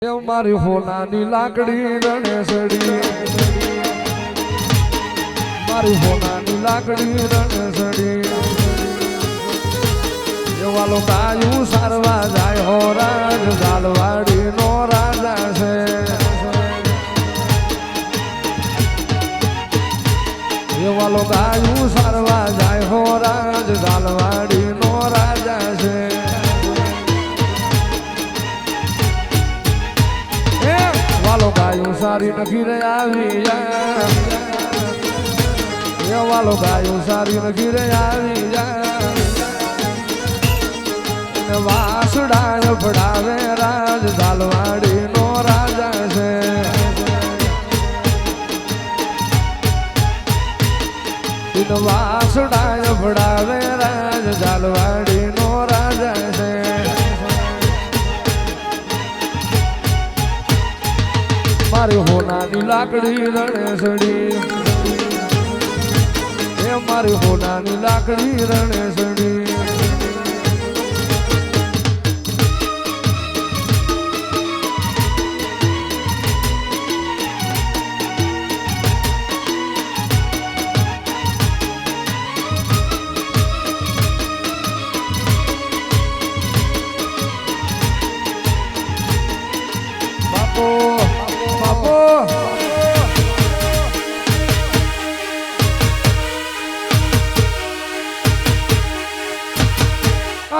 મારી હોનાની લાકડી રણે સડી, મારી હોનાની લાકડી રણે સડી. એવાલો કાયું સારવા જાય હો રાજ ગાલવાડી નો રાજા છે. એવાલો કાયું સારવા જાય હો રાજ ગાલવાડી નો રાજા છે. વાલો ગાયું સારી નખી રે આવી જા, વાલો ગાયું સારી નખી રે આવી જા. વાસડા ફડાવે રાજ ગાલવાડી નો રાજા છે. વાસડા ફડાવે રાજ ગાલવાડી નો રાજા છે. મારી હોનાની લાકડી રણે સડી, એ મારી હોનાની લાકડી રણે સડી.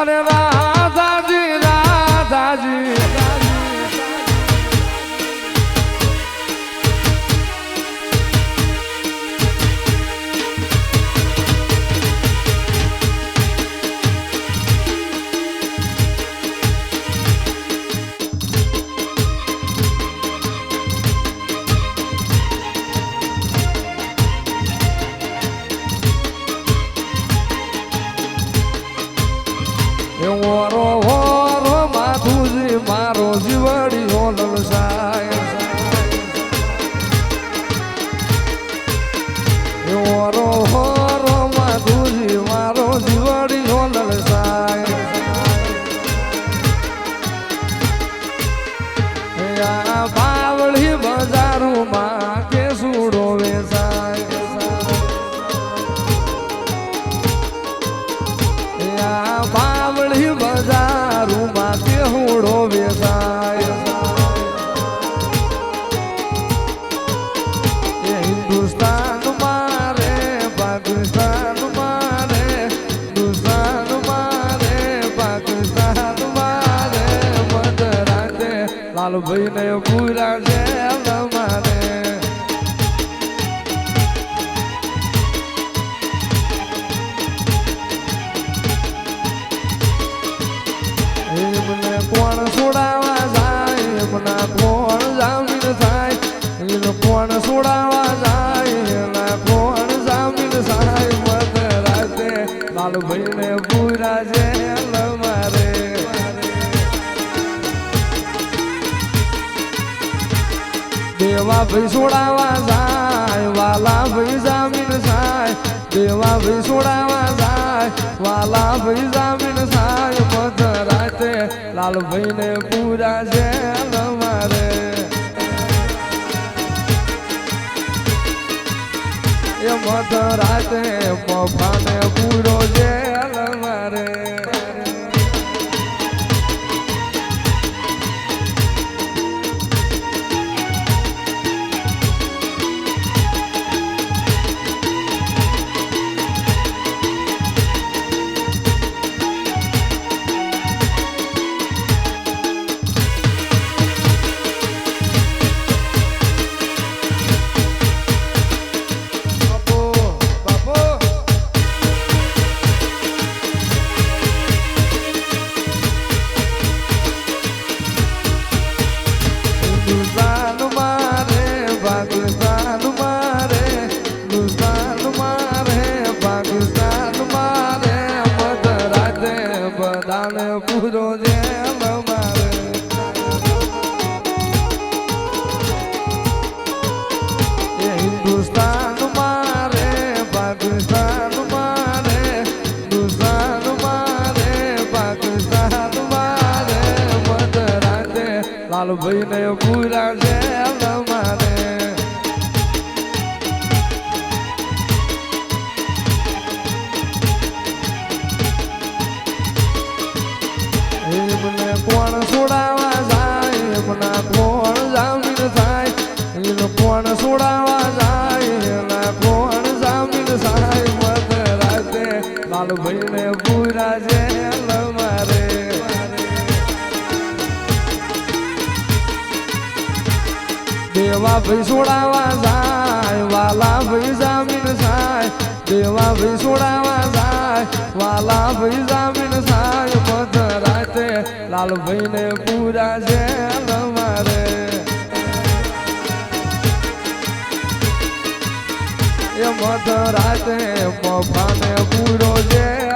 અરે રાધાજી રાધાજી ઓરો ઓરો માધુજી મારો જીવડી હોલલ સાય. ઓરો ઓરો માધુજી મારો જીવડી હોલલ સાય. આ બાવળી બજારમાં કે સુડો વેચાય. બાવળી બજારમાં કેહુડો વેચાય. એ હિન્દુસ્તાન મારે પાકિસ્તાન મારે, હિન્દુસ્તાન મારે પાકિસ્તાન મારે. મધરાતે લાલભાઈ ને પૂરા જેલ મારે. એમને કોણ છોડાવા જાય, એમના કોણ જામીન થાય. એને કોણ છોડાવા જાય, એના કોણ જામીન થાય. મધરાતે લાલભાઈ ને પૂરા જેલ મારે. દેવા ભાઈ છોડાવા જાય, વાલા ભાઈ જામીન થાય. દેવા ભાઈ છોડાવા જાય, વાલા ભાઈ જામીન થાય. મધરાતે લાલભાઈ ને પૂરા જેલ મારે. એ મધરાતે મફાને પૂરો જેલ મારે. પૂરો જેલ મારે. એ હિન્દુસ્તાન મારે પાકિસ્તાન મારે, હિન્દુસ્તાન મારે પાકિસ્તાન મારે. મધરાતે લાલભાઈ ભાઈ ને પૂરા છે મારે મને કોણ છોડાવા જાય એમના કોણ જામીન થાય એનો કોણ છોડાવા જાય એના કોણ જામીન થાય મત રાતે લાલભાઈ ને પૂરા છે મારે દેવા ભાઈ છોડાવા જાય વાલા ભાઈ જામીન થાય દેવા ભાઈ છોડાવા જાય વાલા ભાઈ જામીન થાય મત રાતે લાલભાઈ ને પૂરા છે મારે એ મત રાતે પપ્પાને પૂરો છે